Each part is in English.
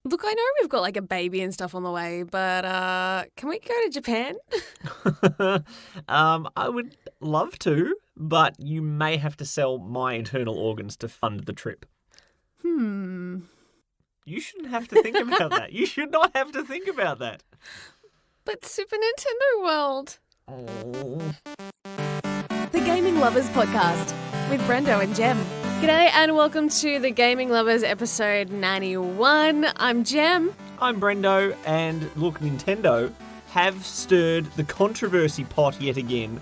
Look, I know we've got like a baby and stuff on the way, but can we go to Japan? I would love to, but you may have to sell my internal organs to fund the trip. You shouldn't have to think about that. You should not have to think about that. But Super Nintendo World. Oh. The Gaming Lovers Podcast with Brendo and Jem. G'day and welcome to The Gaming Lovers episode 91. I'm Jem. I'm Brendo, and look, Nintendo have stirred the controversy pot yet again.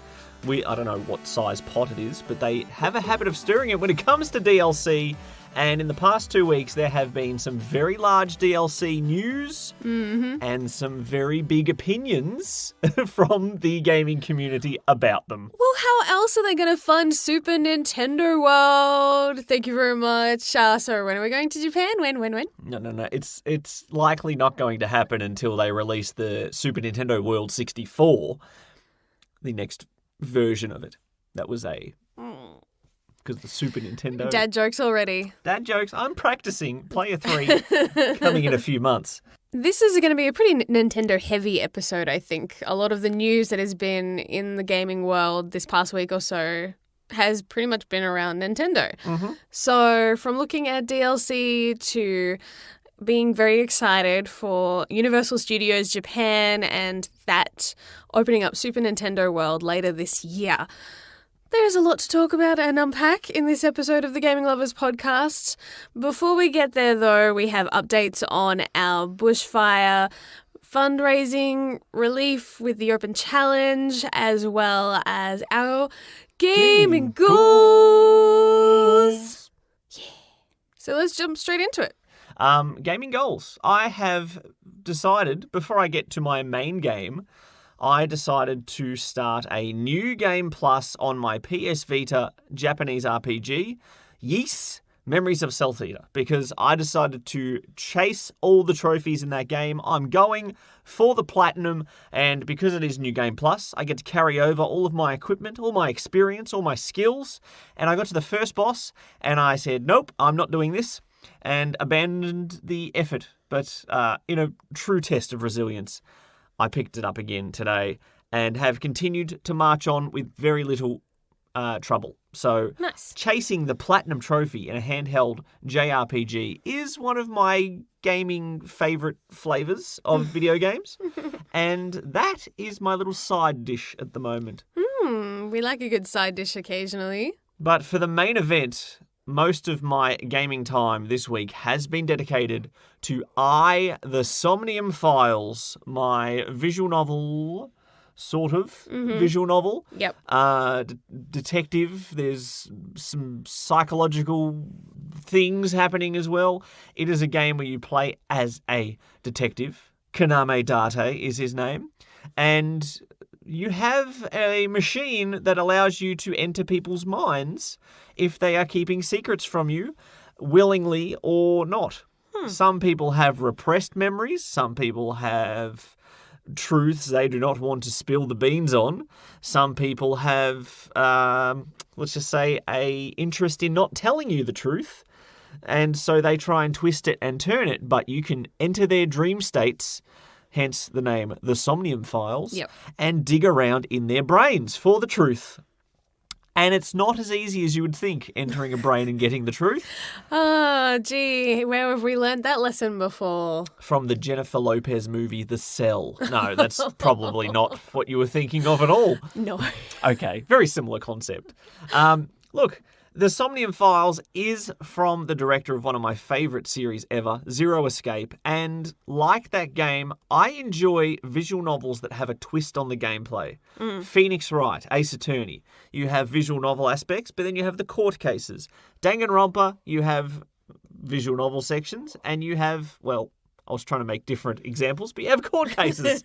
I don't know what size pot it is, but they have a habit of stirring it when it comes to DLC. And in the past 2 weeks, there have been some very large DLC news and some very big opinions from the gaming community about them. Well, how else are they going to fund Super Nintendo World? Thank you very much. So when are we going to Japan? When? No. It's likely not going to happen until they release the Super Nintendo World 64, the next version of it. That was because the Super Nintendo... Dad jokes already. Dad jokes. I'm practicing. Player 3 coming in a few months. This is going to be a pretty Nintendo-heavy episode, I think. A lot of the news that has been in the gaming world this past week or so has pretty much been around Nintendo. So from looking at DLC to being very excited for Universal Studios Japan and that opening up Super Nintendo World later this year. There's a lot to talk about and unpack in this episode of the Gaming Lovers podcast. Before we get there, though, we have updates on our bushfire fundraising relief with the Open Challenge, as well as our gaming goals. Yeah. So let's jump straight into it. Gaming goals. I have decided, before I get to my main game, I decided to start a new game plus on my PS Vita Japanese RPG, Ys, Memories of Stealth Eater, because I decided to chase all the trophies in that game. I'm going for the platinum, and because it is New Game Plus, I get to carry over all of my equipment, all my experience, all my skills, and I got to the first boss, and I said, nope, I'm not doing this, and abandoned the effort. But in a true test of resilience, I picked it up again today and have continued to march on with very little trouble. So Nice. Chasing the Platinum Trophy in a handheld JRPG is one of my gaming favourite flavours of video games. And that is my little side dish at the moment. We like a good side dish occasionally. But for the main event, most of my gaming time this week has been dedicated to The Somnium Files, my visual novel, sort of visual novel. Yep. Detective. There's some psychological things happening as well. It is a game where you play as a detective. Kaname Date is his name. And you have a machine that allows you to enter people's minds if they are keeping secrets from you, willingly or not. Some people have repressed memories. Some people have truths they do not want to spill the beans on. Some people have, let's just say, a interest in not telling you the truth. And so they try and twist it and turn it, but you can enter their dream states, hence the name The Somnium Files, and dig around in their brains for the truth. And it's not as easy as you would think, entering a brain and getting the truth. Gee, where have we learned that lesson before? From the Jennifer Lopez movie, The Cell. No, that's probably not what you were thinking of at all. No. Okay, very similar concept. Look, The Somnium Files is from the director of one of my favourite series ever, Zero Escape, and like that game, I enjoy visual novels that have a twist on the gameplay. Phoenix Wright, Ace Attorney, you have visual novel aspects, but then you have the court cases. Danganronpa, you have visual novel sections, and you have, well, I was trying to make different examples, but you have court cases.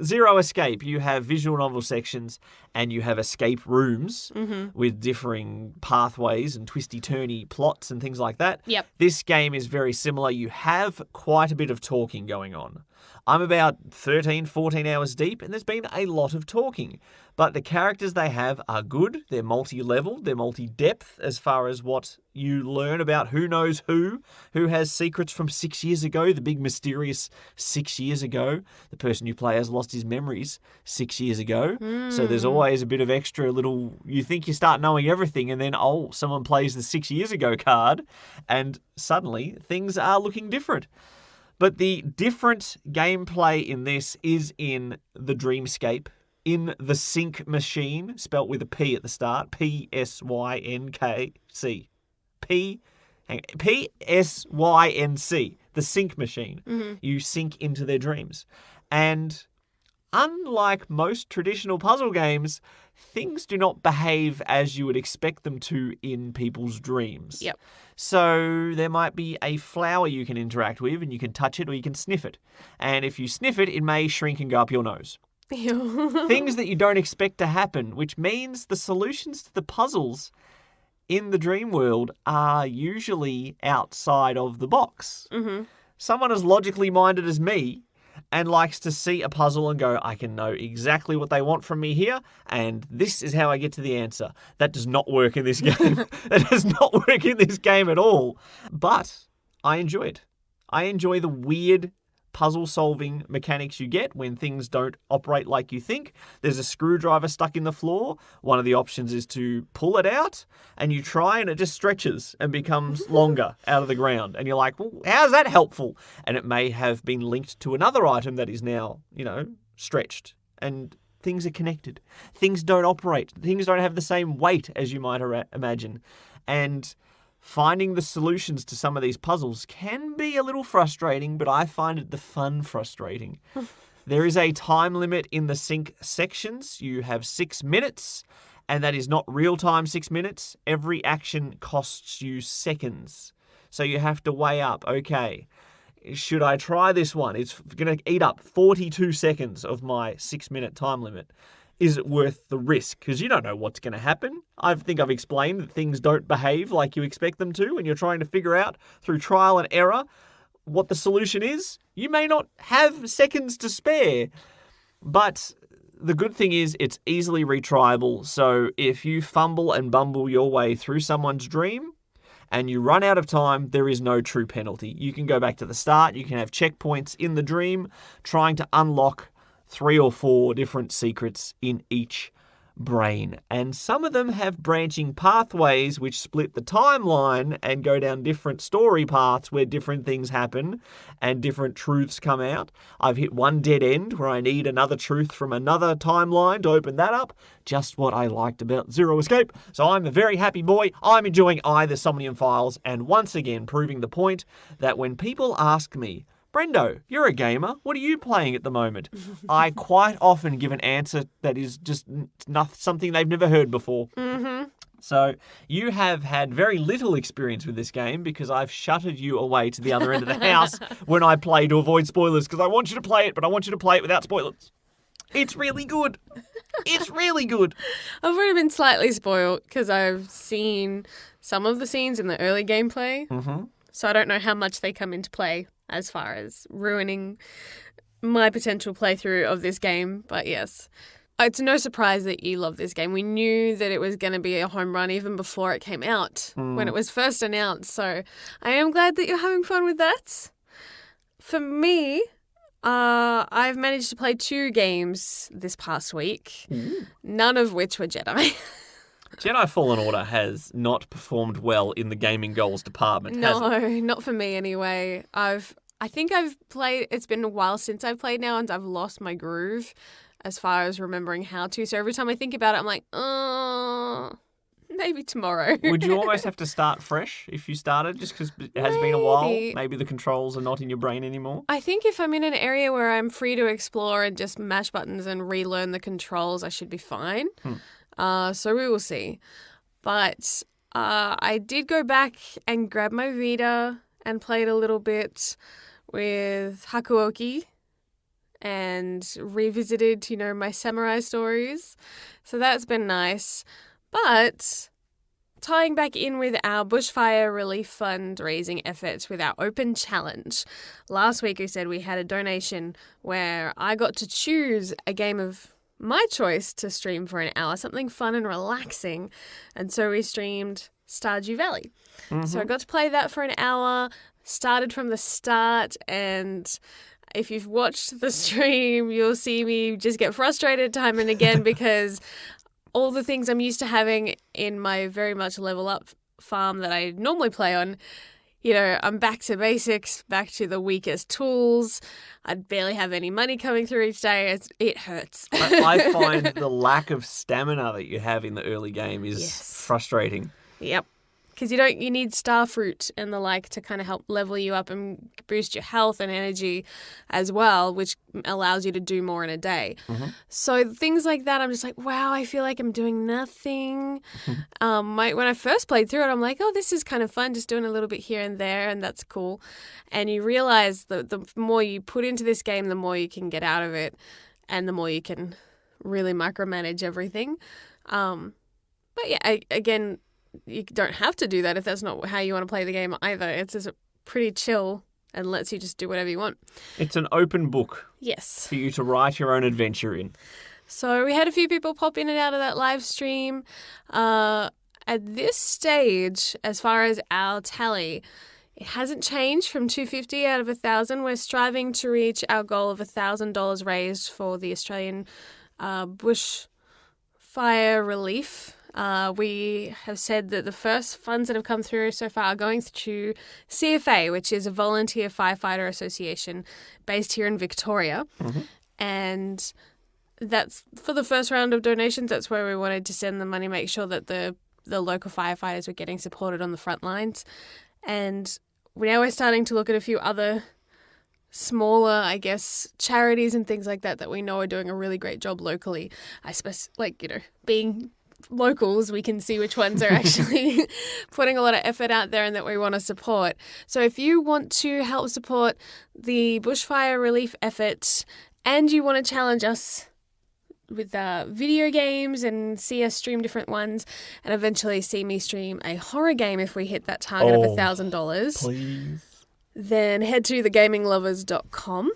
Zero Escape, you have visual novel sections and you have escape rooms with differing pathways and twisty-turny plots and things like that. Yep. This game is very similar. You have quite a bit of talking going on. I'm about 13, 14 hours deep, and there's been a lot of talking. But the characters they have are good. They're multi-level. They're multi-depth as far as what you learn about who knows who has secrets from 6 years ago, the big mysterious 6 years ago. The person you play has lost his memories 6 years ago. So there's always a bit of extra little, you think you start knowing everything, and then, someone plays the 6 years ago card, and suddenly things are looking different. But the different gameplay in this is in the Dreamscape, in the Sync Machine, spelt with a P at the start, P-S-Y-N-K-C. P-S-Y-N-C, the Sync Machine. You sync into their dreams. And unlike most traditional puzzle games, things do not behave as you would expect them to in people's dreams. Yep. So there might be a flower you can interact with, and you can touch it or you can sniff it. And if you sniff it, it may shrink and go up your nose. Things that you don't expect to happen, which means the solutions to the puzzles in the dream world are usually outside of the box. Someone as logically minded as me and likes to see a puzzle and go, I can know exactly what they want from me here, and this is how I get to the answer. That does not work in this game. That does not work in this game at all. But I enjoy it. I enjoy the weird puzzle-solving mechanics you get when things don't operate like you think. There's a screwdriver stuck in the floor. One of the options is to pull it out, and you try, and it just stretches and becomes longer out of the ground. And you're like, well, how's that helpful? And it may have been linked to another item that is now, stretched. And things are connected. Things don't operate. Things don't have the same weight as you might imagine. And finding the solutions to some of these puzzles can be a little frustrating, but I find it the fun frustrating. There is a time limit in the sync sections. You have 6 minutes, and that is not real-time 6 minutes. Every action costs you seconds. So you have to weigh up, okay, should I try this one? It's going to eat up 42 seconds of my 6-minute time limit. Is it worth the risk? Because you don't know what's going to happen. I think I've explained that things don't behave like you expect them to when you're trying to figure out through trial and error what the solution is. You may not have seconds to spare. But the good thing is it's easily retriable. So if you fumble and bumble your way through someone's dream and you run out of time, there is no true penalty. You can go back to the start. You can have checkpoints in the dream trying to unlock 3 or 4 different secrets in each brain. And some of them have branching pathways which split the timeline and go down different story paths where different things happen and different truths come out. I've hit one dead end where I need another truth from another timeline to open that up. Just what I liked about Zero Escape. So I'm a very happy boy. I'm enjoying The Somnium Files, and once again proving the point that when people ask me, Brendo, you're a gamer. What are you playing at the moment? I quite often give an answer that is just not something they've never heard before. So you have had very little experience with this game because I've shuttered you away to the other end of the house when I play to avoid spoilers because I want you to play it, but I want you to play it without spoilers. It's really good. It's really good. I've already been slightly spoiled because I've seen some of the scenes in the early gameplay. So I don't know how much they come into play as far as ruining my potential playthrough of this game. But yes, it's no surprise that you love this game. We knew that it was going to be a home run even before it came out, when it was first announced. So I am glad that you're having fun with that. For me, I've managed to play 2 games this past week, none of which were Jedi. Jedi Fallen Order has not performed well in the gaming goals department, has it? No, not for me anyway. I think I've played, it's been a while since I've played now, and I've lost my groove as far as remembering how to. So every time I think about it, I'm like, maybe tomorrow. Would you almost have to start fresh if you started, just because it has been a while? Maybe the controls are not in your brain anymore? I think if I'm in an area where I'm free to explore and just mash buttons and relearn the controls, I should be fine. So we will see. But I did go back and grab my Vita and played a little bit with Hakuoki. and revisited, my samurai stories. So that's been nice. But tying back in with our bushfire relief fundraising efforts with our open challenge. Last week we said we had a donation where I got to choose a game of my choice to stream for an hour, something fun and relaxing. And so we streamed Stardew Valley. Mm-hmm. So I got to play that for an hour, started from the start, and if you've watched the stream, you'll see me just get frustrated time and again because all the things I'm used to having in my very much level up farm that I normally play on, I'm back to basics, back to the weakest tools. I barely have any money coming through each day. It hurts. I find the lack of stamina that you have in the early game is frustrating. Yep. Because you need star fruit and the like to kind of help level you up and boost your health and energy as well, which allows you to do more in a day. Mm-hmm. So things like that, I'm just like, wow, I feel like I'm doing nothing. Mm-hmm. When I first played through it, I'm like, oh, this is kind of fun, just doing a little bit here and there, and that's cool. And you realize that the more you put into this game, the more you can get out of it, and the more you can really micromanage everything. But yeah, again, you don't have to do that if that's not how you want to play the game either. It's just pretty chill and lets you just do whatever you want. It's an open book. Yes. For you to write your own adventure in. So we had a few people pop in and out of that live stream. At this stage, as far as our tally, it hasn't changed from 250 out of 1,000. We're striving to reach our goal of $1,000 raised for the Australian bushfire relief. We have said that the first funds that have come through so far are going to CFA, which is a volunteer firefighter association based here in Victoria. Mm-hmm. And that's for the first round of donations. That's where we wanted to send the money, make sure that the local firefighters were getting supported on the front lines. And now we're starting to look at a few other smaller, I guess, charities and things like that we know are doing a really great job locally. I suppose, being locals, we can see which ones are actually putting a lot of effort out there and that we want to support. So if you want to help support the bushfire relief efforts and you want to challenge us with video games and see us stream different ones and eventually see me stream a horror game if we hit that target of $1,000, please, then head to thegaminglovers.com.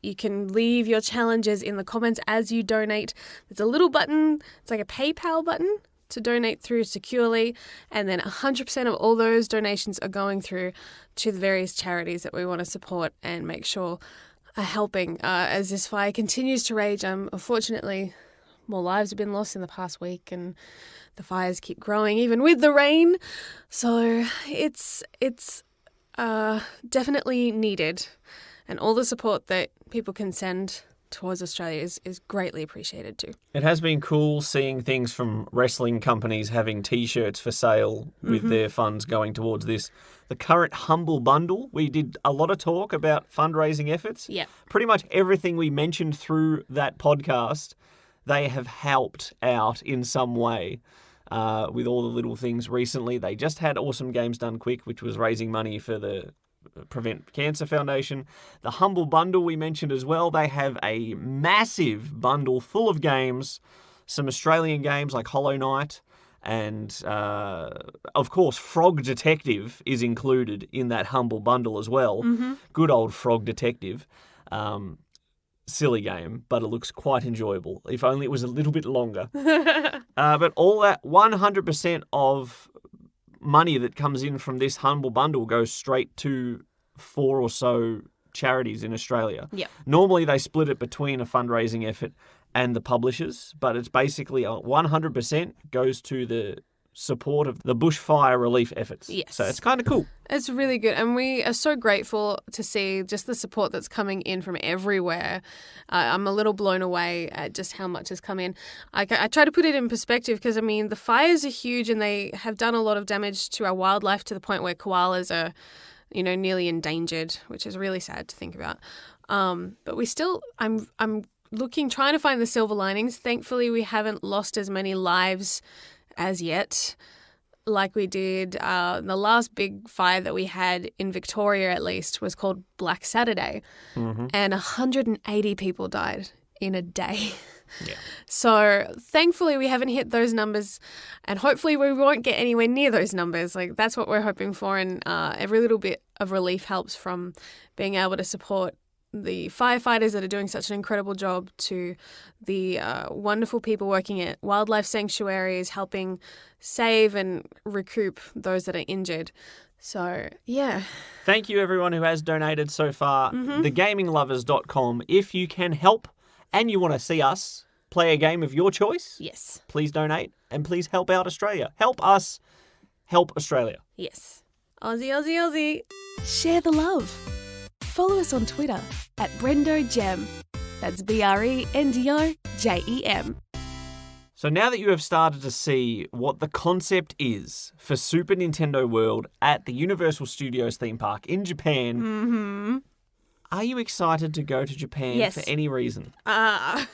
You can leave your challenges in the comments as you donate. There's a little button, it's like a PayPal button to donate through securely, and then 100% of all those donations are going through to the various charities that we want to support and make sure are helping as this fire continues to rage. Unfortunately, more lives have been lost in the past week and the fires keep growing even with the rain. So it's definitely needed. And all the support that people can send towards Australia is greatly appreciated too. It has been cool seeing things from wrestling companies having T-shirts for sale with their funds going towards this. The current Humble Bundle, we did a lot of talk about fundraising efforts. Yeah. Pretty much everything we mentioned through that podcast, they have helped out in some way. With all the little things recently. They just had Awesome Games Done Quick, which was raising money for the Prevent Cancer Foundation. The Humble Bundle we mentioned as well. They have a massive bundle full of games, some Australian games like Hollow Knight, and of course Frog Detective is included in that Humble Bundle as well. Mm-hmm. Good old Frog Detective. Silly game, but it looks quite enjoyable. If only it was a little bit longer. But all that 100% of money that comes in from this Humble Bundle goes straight to 4 or so charities in Australia. Yep. Normally they split it between a fundraising effort and the publishers, but it's basically 100% goes to the support of the bushfire relief efforts. Yes. So it's kind of cool. It's really good. And we are so grateful to see just the support that's coming in from everywhere. I'm a little blown away at just how much has come in. I try to put it in perspective because, the fires are huge and they have done a lot of damage to our wildlife to the point where koalas are, nearly endangered, which is really sad to think about. But we still, I'm trying to find the silver linings. Thankfully, we haven't lost as many lives as yet. like we did. The last big fire that we had in Victoria, at least, was called Black Saturday, and 180 people died in a day. Yeah. So thankfully we haven't hit those numbers, and hopefully we won't get anywhere near those numbers. Like, that's what we're hoping for, and every little bit of relief helps, from being able to support the firefighters that are doing such an incredible job to the wonderful people working at wildlife sanctuaries, helping save and recoup those that are injured. So, yeah. Thank you, everyone who has donated so far. Thegaminglovers.com. If you can help and you want to see us play a game of your choice, Yes. please donate and please help out Australia. Help us help Australia. Yes. Aussie, Aussie, Aussie. Share the love. Follow us on Twitter at Brendo Jem. That's BRENDOJEM. So now that you have started to see what the concept is for Super Nintendo World at the Universal Studios theme park in Japan, are you excited to go to Japan for any reason? I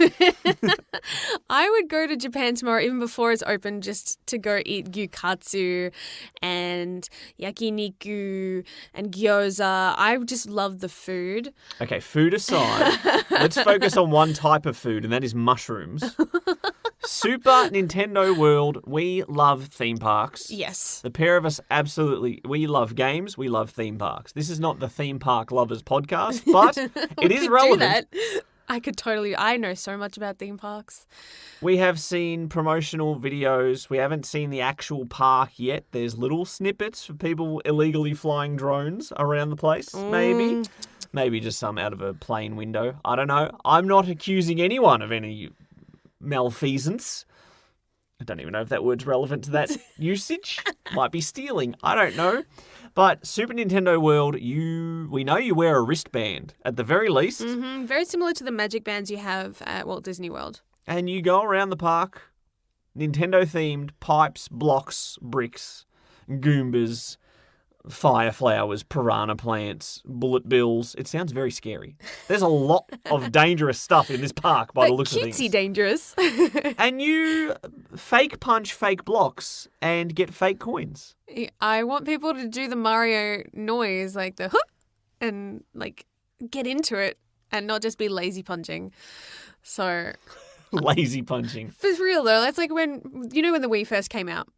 would go to Japan tomorrow, even before it's open, just to go eat gyukatsu and yakiniku and gyoza. I just love the food. Okay, food aside, let's focus on one type of food, and that is mushrooms. Super Nintendo World, we love theme parks. Yes. The pair of us absolutely, we love games, we love theme parks. This is not the Theme Park Lovers podcast, but it is relevant. I know so much about theme parks. We have seen promotional videos. We haven't seen the actual park yet. There's little snippets of people illegally flying drones around the place, maybe. Maybe just some out of a plane window. I don't know. I'm not accusing anyone of any malfeasance. I don't even know if that word's relevant to that usage. Might be stealing. I don't know. But Super Nintendo World, we know you wear a wristband at the very least. Very similar to the magic bands you have at Walt Disney World. And you go around the park, Nintendo-themed pipes, blocks, bricks, Goombas, fire flowers, piranha plants, bullet bills. It sounds very scary. There's a lot of dangerous stuff in this park by the looks of things. Cutesy dangerous. And you fake punch fake blocks and get fake coins. I want people to do the Mario noise, like the hook, and like get into it and not just be lazy punching. So lazy punching. For real though, that's like when the Wii first came out.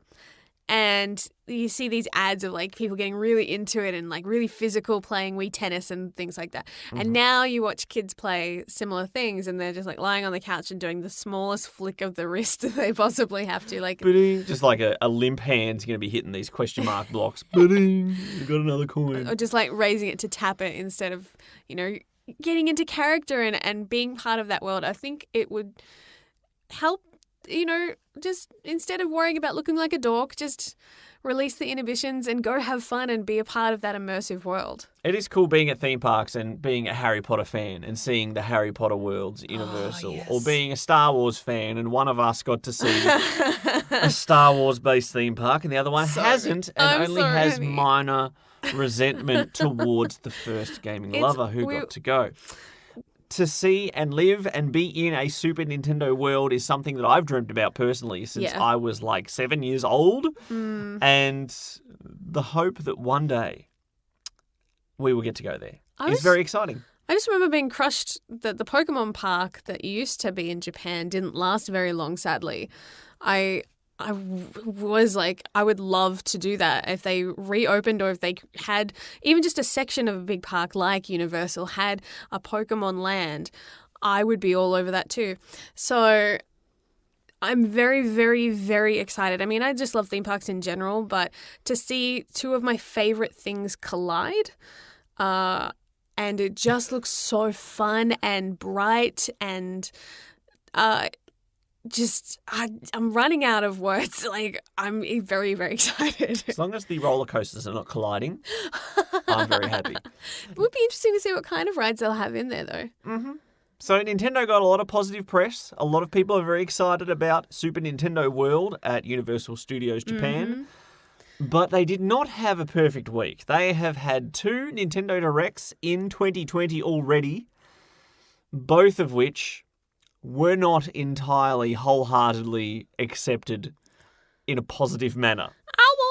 And you see these ads of like people getting really into it and like really physical, playing Wii tennis and things like that. And now you watch kids play similar things and they're just like lying on the couch and doing the smallest flick of the wrist that they possibly have to. Like, just like a limp hand's going to be hitting these question mark blocks. You got another coin. Or just like raising it to tap it instead of, getting into character and being part of that world. I think it would help, just instead of worrying about looking like a dork, just release the inhibitions and go have fun and be a part of that immersive world. It is cool being at theme parks and being a Harry Potter fan and seeing the Harry Potter worlds at Universal. Yes. Or being a Star Wars fan and one of us got to see a Star Wars-based theme park and the other one hasn't and only has minor resentment towards the first gaming lover who got to go. To see and live and be in a Super Nintendo world is something that I've dreamt about personally since I was like 7 years old. And the hope that one day we will get to go there is very exciting. I just remember being crushed that the Pokemon park that used to be in Japan didn't last very long, sadly. I was like, I would love to do that if they reopened or if they had even just a section of a big park like Universal had a Pokemon land. I would be all over that too. So I'm very, very, very excited. I mean, I just love theme parks in general, but to see two of my favorite things collide, and it just looks so fun and bright and I'm running out of words. Like, I'm very, very excited. As long as the roller coasters are not colliding, I'm very happy. It would be interesting to see what kind of rides they'll have in there, though. So Nintendo got a lot of positive press. A lot of people are very excited about Super Nintendo World at Universal Studios Japan. But they did not have a perfect week. They have had 2 Nintendo Directs in 2020 already, both of which were not entirely wholeheartedly accepted in a positive manner. Ow!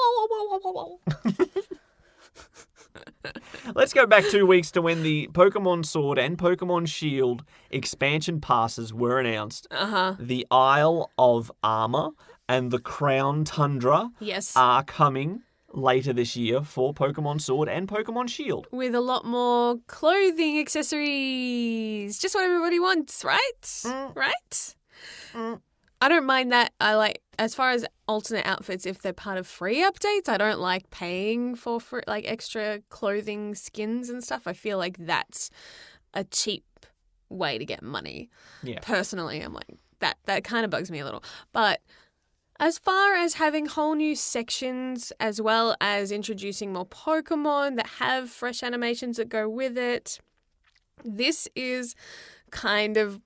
Let's go back 2 weeks to when the Pokemon Sword and Pokemon Shield expansion passes were announced. The Isle of Armor and the Crown Tundra are coming later this year for Pokemon Sword and Pokemon Shield. With a lot more clothing, accessories. Just what everybody wants, right? Right? I don't mind that. I like, as far as alternate outfits, if they're part of free updates, I don't like paying for like extra clothing, skins and stuff. I feel like that's a cheap way to get money. Yeah. Personally, I'm like, that kind of bugs me a little. But as far as having whole new sections, as well as introducing more Pokemon that have fresh animations that go with it, this is kind of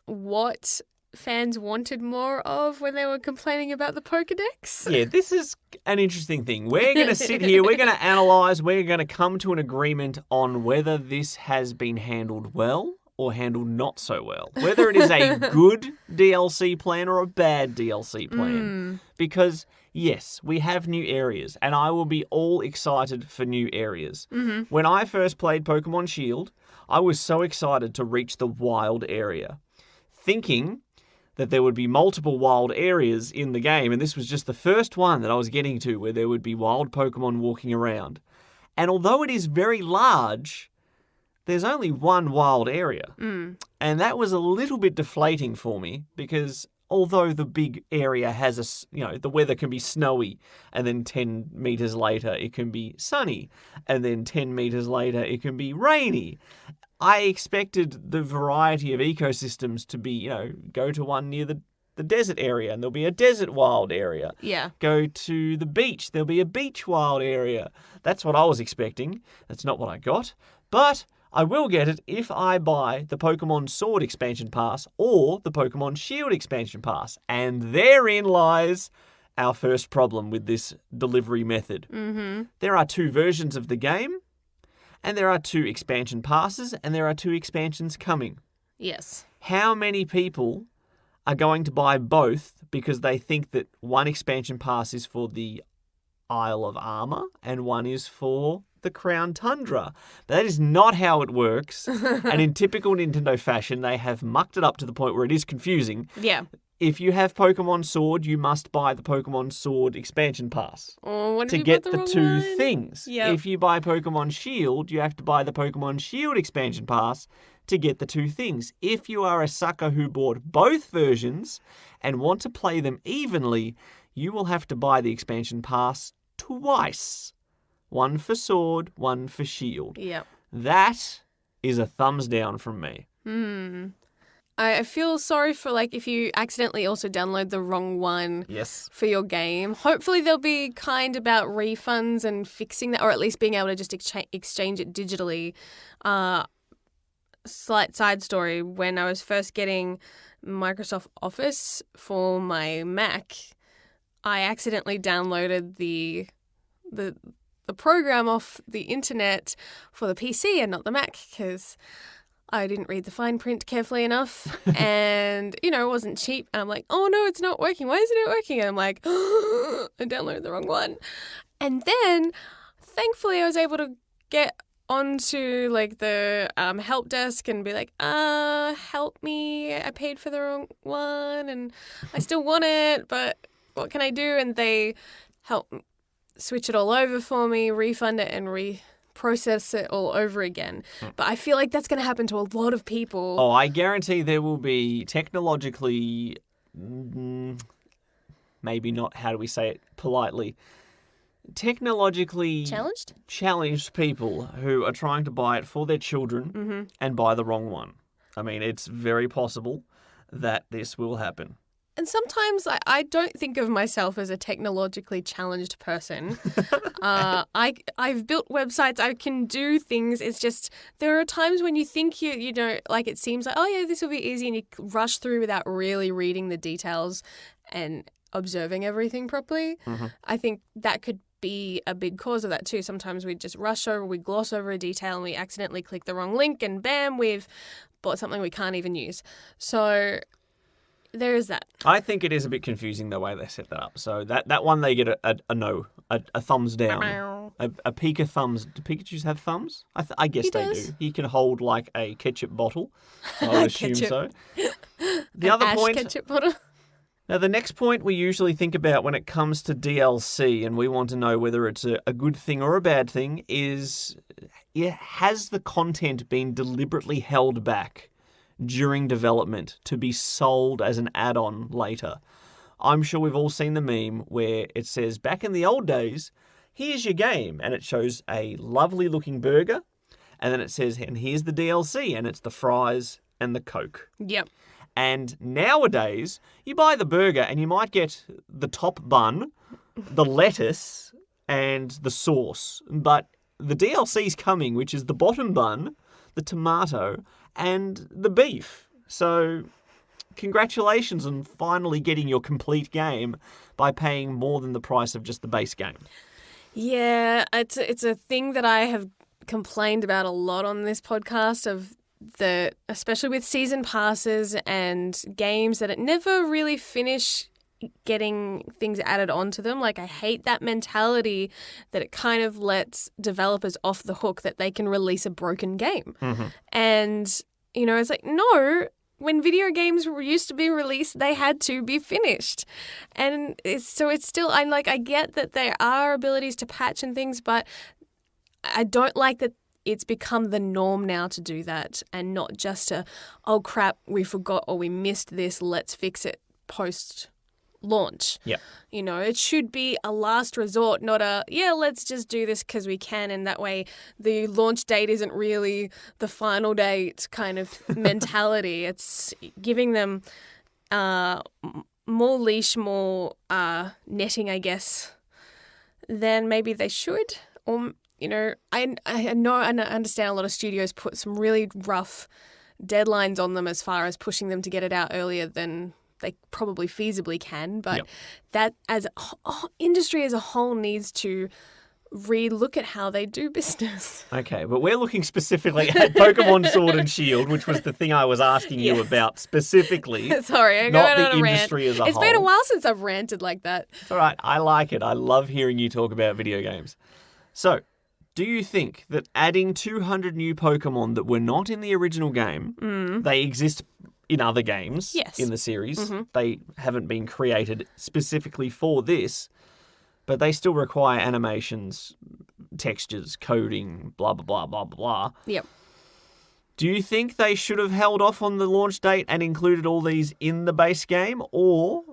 what fans wanted more of when they were complaining about the Pokedex. Yeah, this is an interesting thing. We're going to sit here, we're going to analyse, we're going to come to an agreement on whether this has been handled well or handled not so well. Whether it is a good DLC plan or a bad DLC plan. Because, yes, we have new areas, and I will be all excited for new areas. When I first played Pokemon Shield, I was so excited to reach the wild area, thinking that there would be multiple wild areas in the game, and this was just the first one that I was getting to where there would be wild Pokemon walking around. And although it is very large, there's only one wild area. And that was a little bit deflating for me because although the big area has the weather can be snowy and then 10 meters later it can be sunny and then 10 meters later it can be rainy. I expected the variety of ecosystems to be, go to one near the desert area and there'll be a desert wild area. Yeah. Go to the beach, there'll be a beach wild area. That's what I was expecting. That's not what I got. But I will get it if I buy the Pokemon Sword expansion pass or the Pokemon Shield expansion pass. And therein lies our first problem with this delivery method. There are 2 versions of the game. And there are 2 expansion passes, and there are 2 expansions coming. Yes. How many people are going to buy both because they think that one expansion pass is for the Isle of Armor and one is for the Crown Tundra? That is not how it works. And in typical Nintendo fashion, they have mucked it up to the point where it is confusing. Yeah. If you have Pokemon Sword, you must buy the Pokemon Sword expansion pass to get the 2 things. Yep. If you buy Pokemon Shield, you have to buy the Pokemon Shield expansion pass to get the 2 things. If you are a sucker who bought both versions and want to play them evenly, you will have to buy the expansion pass twice. One for Sword, one for Shield. Yep. That is a thumbs down from me. I feel sorry for, if you accidentally also download the wrong one for your game. Hopefully they'll be kind about refunds and fixing that, or at least being able to just exchange it digitally. Slight side story, when I was first getting Microsoft Office for my Mac, I accidentally downloaded the program off the internet for the PC and not the Mac because I didn't read the fine print carefully enough and, it wasn't cheap. And I'm like, oh, no, it's not working. Why isn't it working? And I'm like, I downloaded the wrong one. And then, thankfully, I was able to get onto, the help desk and be like, help me. I paid for the wrong one and I still want it, but what can I do? And they helped switch it all over for me, refund it and process it all over again. But I feel like that's going to happen to a lot of people. Oh, I guarantee there will be technologically, maybe not, how do we say it politely, technologically challenged people who are trying to buy it for their children and buy the wrong one. I mean, it's very possible that this will happen. And sometimes I don't think of myself as a technologically challenged person. I've built websites. I can do things. It's just there are times when you think it seems like, oh, yeah, this will be easy. And you rush through without really reading the details and observing everything properly. I think that could be a big cause of that too. Sometimes we just we gloss over a detail and we accidentally click the wrong link and bam, we've bought something we can't even use. So there is that. I think it is a bit confusing the way they set that up. So that one they get a no, a thumbs down, a Pika thumbs. Do Pikachus have thumbs? I guess they do. He can hold like a ketchup bottle. I would assume so. The other point. Ketchup bottle. Now, the next point we usually think about when it comes to DLC, and we want to know whether it's a good thing or a bad thing, is has the content been deliberately held back during development to be sold as an add-on later? I'm sure we've all seen the meme where it says, back in the old days, here's your game, and it shows a lovely-looking burger, and then it says, and here's the DLC, and it's the fries and the Coke. Yep. And nowadays, you buy the burger and you might get the top bun, the lettuce, and the sauce. But the DLC's coming, which is the bottom bun, the tomato, and the beef. So congratulations on finally getting your complete game by paying more than the price of just the base game. Yeah, it's a thing that I have complained about a lot on this podcast, especially with season passes and games that it never really finish getting things added onto them. Like, I hate that mentality that it kind of lets developers off the hook that they can release a broken game. Mm-hmm. And, it's like, no, when video games used to be released, they had to be finished. And it's still, I get that there are abilities to patch and things, but I don't like that it's become the norm now to do that and not just oh crap, we forgot or we missed this, let's fix it post-launch. Yeah. It should be a last resort, not let's just do this because we can, and that way the launch date isn't really the final date kind of mentality. It's giving them more leash, more netting, I guess, than maybe they should. Or I know and I understand a lot of studios put some really rough deadlines on them as far as pushing them to get it out earlier than they probably feasibly can. But that as industry as a whole needs to re-look at how they do business. Okay, but we're looking specifically at Pokemon Sword and Shield, which was the thing I was asking you about specifically. Sorry, I'm not going the on a industry rant. as a whole. It's been a while since I've ranted like that. It's all right. I like it. I love hearing you talk about video games. So, do you think that adding 200 new Pokemon that were not in the original game, they exist in other games in the series, they haven't been created specifically for this, but they still require animations, textures, coding, blah, blah, blah, blah, blah. Yep. Do you think they should have held off on the launch date and included all these in the base game, or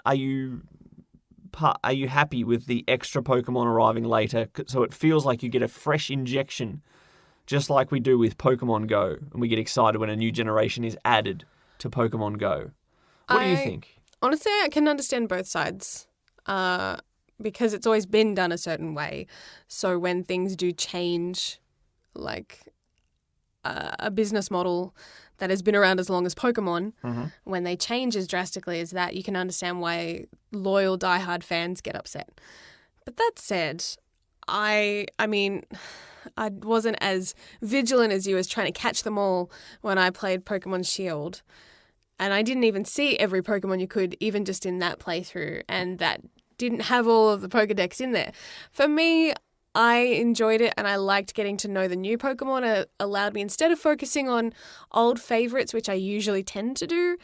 are you happy with the extra Pokemon arriving later so it feels like you get a fresh injection, just like we do with Pokemon Go, and we get excited when a new generation is added to Pokemon Go? What do you think? Honestly, I can understand both sides because it's always been done a certain way. So when things do change, like a business model that has been around as long as Pokemon, when they change as drastically as that, you can understand why loyal, diehard fans get upset. But that said, I mean, I wasn't as vigilant as you as trying to catch them all when I played Pokemon Shield. And I didn't even see every Pokemon you could, even just in that playthrough. And that didn't have all of the Pokedex in there. For me, I enjoyed it and I liked getting to know the new Pokemon. It allowed me, instead of focusing on old favorites, which I usually tend to do,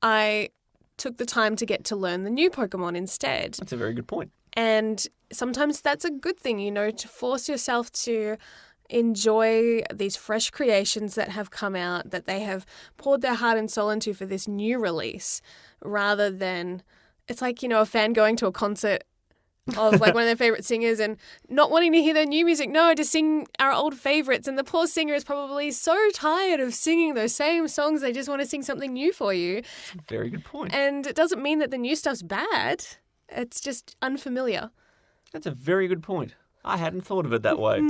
I took the time to get to learn the new Pokemon instead. That's a very good point. And sometimes that's a good thing, to force yourself to enjoy these fresh creations that have come out, that they have poured their heart and soul into for this new release, rather than, it's like, a fan going to a concert of like one of their favorite singers and not wanting to hear their new music. No, to sing our old favorites. And the poor singer is probably so tired of singing those same songs. They just want to sing something new for you. That's a very good point. And it doesn't mean that the new stuff's bad. It's just unfamiliar. That's a very good point. I hadn't thought of it that way.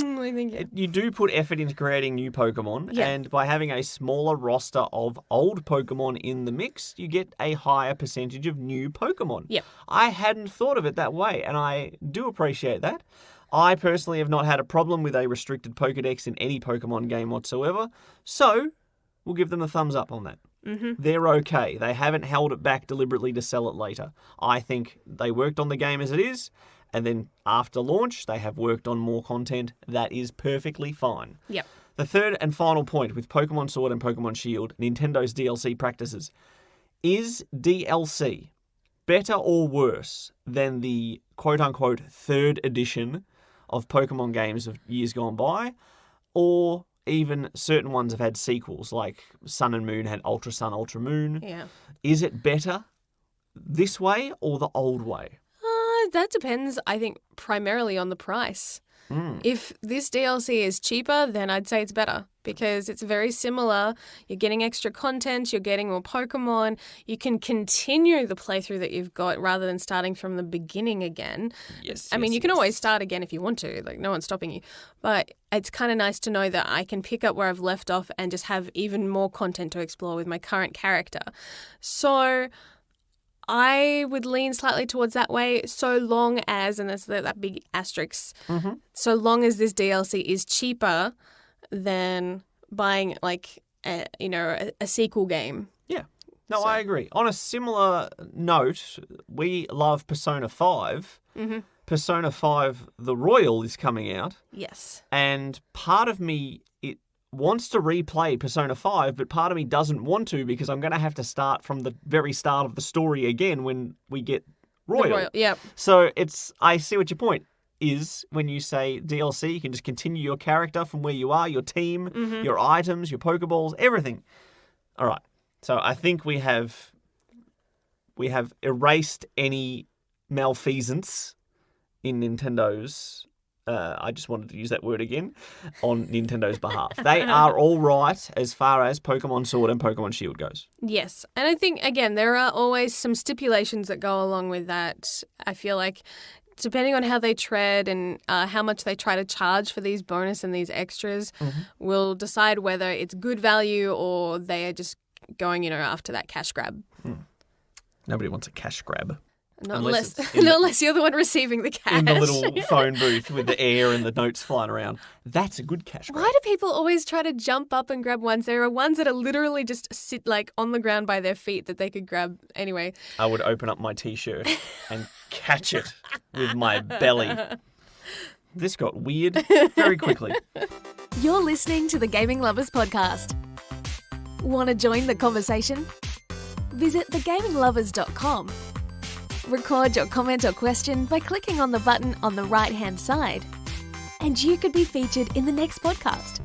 You do put effort into creating new Pokemon, and by having a smaller roster of old Pokemon in the mix, you get a higher percentage of new Pokemon. Yep. I hadn't thought of it that way, and I do appreciate that. I personally have not had a problem with a restricted Pokedex in any Pokemon game whatsoever, so we'll give them a thumbs up on that. They're okay. They haven't held it back deliberately to sell it later. I think they worked on the game as it is, and then after launch, they have worked on more content. That is perfectly fine. Yep. The third and final point with Pokemon Sword and Pokemon Shield, Nintendo's DLC practices. Is DLC better or worse than the quote-unquote third edition of Pokemon games of years gone by? Or even certain ones have had sequels, like Sun and Moon had Ultra Sun, Ultra Moon. Yeah. Is it better this way or the old way? That depends, I think, primarily on the price. If this DLC is cheaper, then I'd say it's better because it's very similar. You're getting extra content, you're getting more Pokemon. You can continue the playthrough that you've got rather than starting from the beginning again. Yes. I mean, you can always start again if you want to. Like, no one's stopping you. But it's kind of nice to know that I can pick up where I've left off and just have even more content to explore with my current character. So I would lean slightly towards that way so long as, and that's that big asterisk, so long as this DLC is cheaper than buying like a sequel game. Yeah. No, I agree. On a similar note, we love Persona 5. Persona 5 The Royal is coming out. Yes. And part of me wants to replay Persona 5, but part of me doesn't want to because I'm going to have to start from the very start of the story again when we get Royal. Yep. So I see what your point is when you say DLC, you can just continue your character from where you are, your team, your items, your Pokeballs, everything. All right. So I think we have erased any malfeasance in Nintendo's I just wanted to use that word again, on Nintendo's behalf. They are all right as far as Pokemon Sword and Pokemon Shield goes. Yes. And I think, again, there are always some stipulations that go along with that. I feel like depending on how they tread and how much they try to charge for these bonus and these extras will decide whether it's good value or they are just going, after that cash grab. Nobody wants a cash grab. Not unless you're the one receiving the cash. In the little phone booth with the air and the notes flying around. That's a good cash grab. Why do people always try to jump up and grab ones? There are ones that are literally just sit like on the ground by their feet that they could grab anyway. I would open up my T-shirt and catch it with my belly. This got weird very quickly. You're listening to the Gaming Lovers Podcast. Want to join the conversation? Visit thegaminglovers.com. Record your comment or question by clicking on the button on the right-hand side. And you could be featured in the next podcast.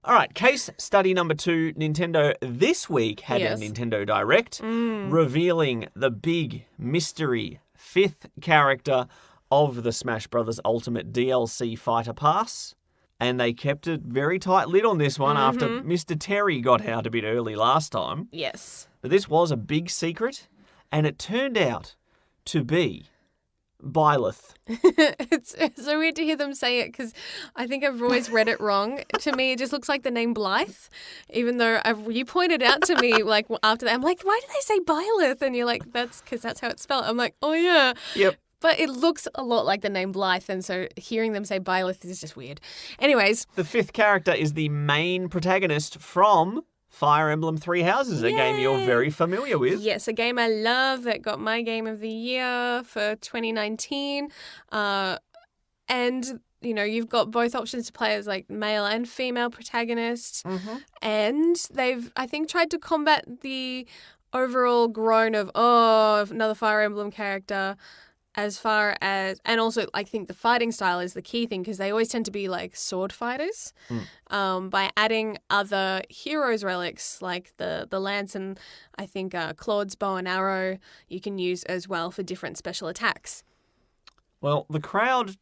All right, case study number 2. Nintendo this week had a Nintendo Direct revealing the big mystery 5th character of the Smash Bros. Ultimate DLC Fighter Pass. And they kept a very tight lid on this one after Mr. Terry got out a bit early last time. Yes. But this was a big secret. And it turned out to be Byleth. It's so weird to hear them say it because I think I've always read it wrong. To me, it just looks like the name Blythe, even though you pointed out to me like after that, I'm like, why do they say Byleth? And you're like, that's because that's how it's spelled. I'm like, oh yeah. Yep. But it looks a lot like the name Blythe, and so hearing them say Byleth is just weird. Anyways. The 5th character is the main protagonist from Fire Emblem Three Houses, a game you're very familiar with. Yes, a game I love that got my Game of the Year for 2019. And, you've got both options to play as like male and female protagonists. And they've, I think, tried to combat the overall groan of, another Fire Emblem character. As far as, and also I think the fighting style is the key thing because they always tend to be like sword fighters. By adding other heroes' relics like the lance and I think Claude's bow and arrow you can use as well for different special attacks. Well, the crowd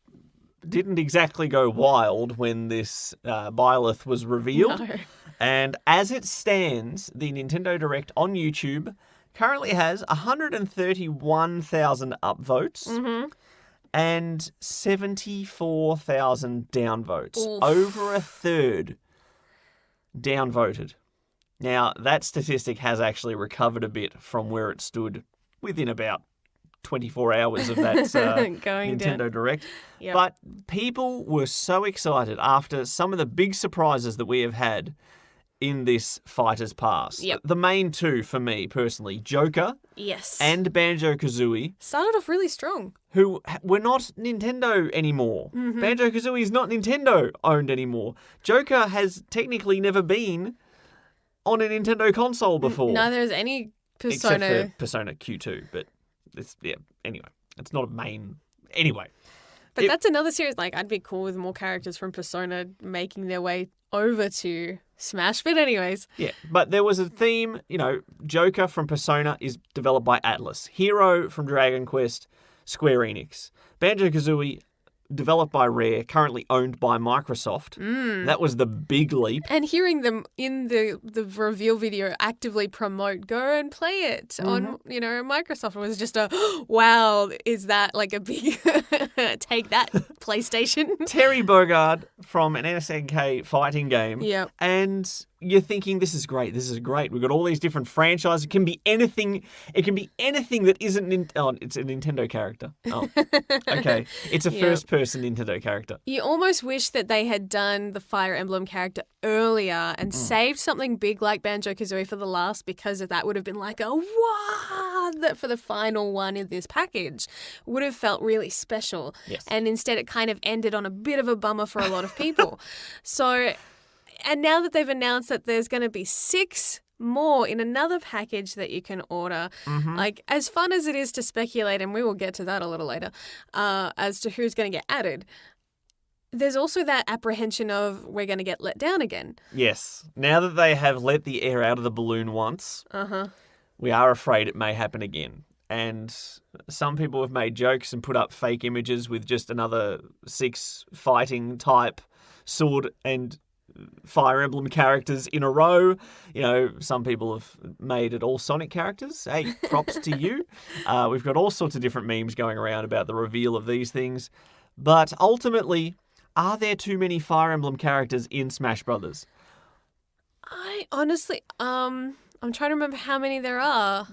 didn't exactly go wild when this Byleth was revealed. No. And as it stands, the Nintendo Direct on YouTube currently has 131,000 upvotes and 74,000 downvotes. Oof. Over a third downvoted. Now, that statistic has actually recovered a bit from where it stood within about 24 hours of that Nintendo Direct. Yep. But people were so excited after some of the big surprises that we have had in this Fighters Pass. Yep. The main two for me, personally, Joker Yes. and Banjo-Kazooie, Started off really strong. who were not Nintendo anymore. Banjo-Kazooie is not Nintendo owned anymore. Joker has technically never been on a Nintendo console before. Neither is any Persona. Except for Persona Q2, but anyway, it's not a main. Anyway. But that's another series. Like, I'd be cool with more characters from Persona making their way over to Smash. But anyways. Yeah, but there was a theme. Joker from Persona is developed by Atlas. Hero from Dragon Quest, Square Enix. Banjo-Kazooie, developed by Rare, currently owned by Microsoft. That was the big leap. And hearing them in the reveal video actively promote, go and play it on, Microsoft was just a, wow, is that like a big, take that, PlayStation? Terry Bogard from an SNK fighting game. Yeah. And you're thinking, this is great. We've got all these different franchises. It can be anything. It can be anything that isn't... it's a Nintendo character. Oh, okay. It's a first-person Nintendo character. You almost wish that they had done the Fire Emblem character earlier and saved something big like Banjo-Kazooie for the last, because that would have been like a wow, that for the final one in this package would have felt really special. Yes. And instead it kind of ended on a bit of a bummer for a lot of people. So... And now that they've announced that there's going to be 6 more in another package that you can order, like, as fun as it is to speculate, and we will get to that a little later, as to who's going to get added, there's also that apprehension of we're going to get let down again. Yes. Now that they have let the air out of the balloon once, we are afraid it may happen again. And some people have made jokes and put up fake images with just another 6 fighting type sword and Fire Emblem characters in a row. Some people have made it all Sonic characters. Hey, props to you. We've got all sorts of different memes going around about the reveal of these things. But ultimately, are there too many Fire Emblem characters in Smash Brothers? I honestly, I'm trying to remember how many there are.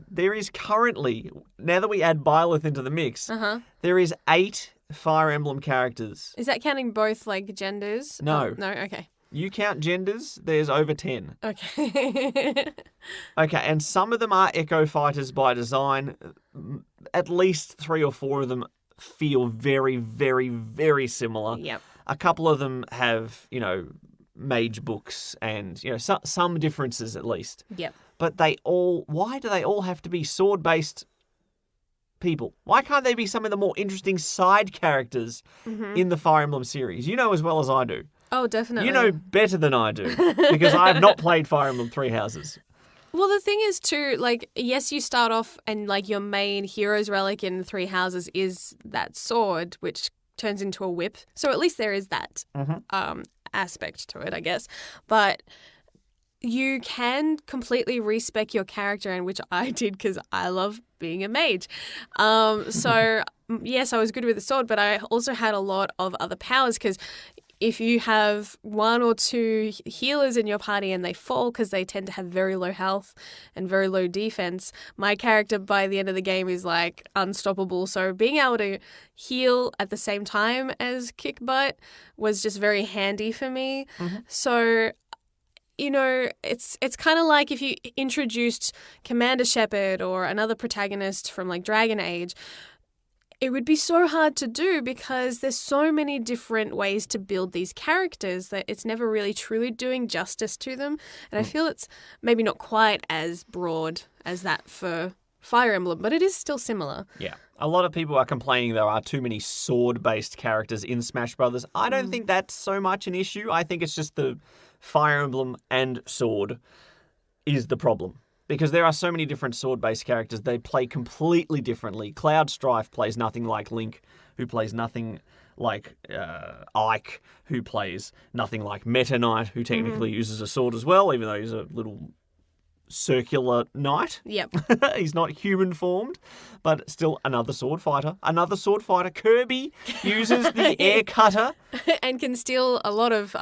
There is currently, now that we add Byleth into the mix, there is 8 Fire Emblem characters. Is that counting both, like, genders? No. No, okay. You count genders, there's over 10. Okay. Okay, and some of them are Echo Fighters by design. At least 3 or 4 of them feel very, very, very similar. Yep. A couple of them have, mage books and, some differences at least. Yep. But why do they all have to be sword-based people? Why can't they be some of the more interesting side characters in the Fire Emblem series? You know as well as I do. Oh, definitely. You know better than I do, because I have not played Fire Emblem Three Houses. Well, the thing is, too, like, yes, you start off and, like, your main hero's relic in Three Houses is that sword, which turns into a whip. So at least there is that aspect to it, I guess. But you can completely respec your character, and which I did because I love being a mage. So, yes, I was good with the sword, but I also had a lot of other powers, because if you have 1 or 2 healers in your party and they fall because they tend to have very low health and very low defense, my character by the end of the game is like unstoppable. So being able to heal at the same time as kick butt was just very handy for me. So, it's kind of like if you introduced Commander Shepard or another protagonist from like Dragon Age. It would be so hard to do because there's so many different ways to build these characters that it's never really truly doing justice to them. And I feel it's maybe not quite as broad as that for Fire Emblem, but it is still similar. Yeah. A lot of people are complaining there are too many sword-based characters in Smash Brothers. I don't think that's so much an issue. I think it's just the Fire Emblem and sword is the problem. Because there are so many different sword-based characters, they play completely differently. Cloud Strife plays nothing like Link, who plays nothing like Ike, who plays nothing like Meta Knight, who technically uses a sword as well, even though he's a little circular knight. Yep. He's not human formed, but still another sword fighter. Another sword fighter. Kirby uses the air cutter. And can steal a lot of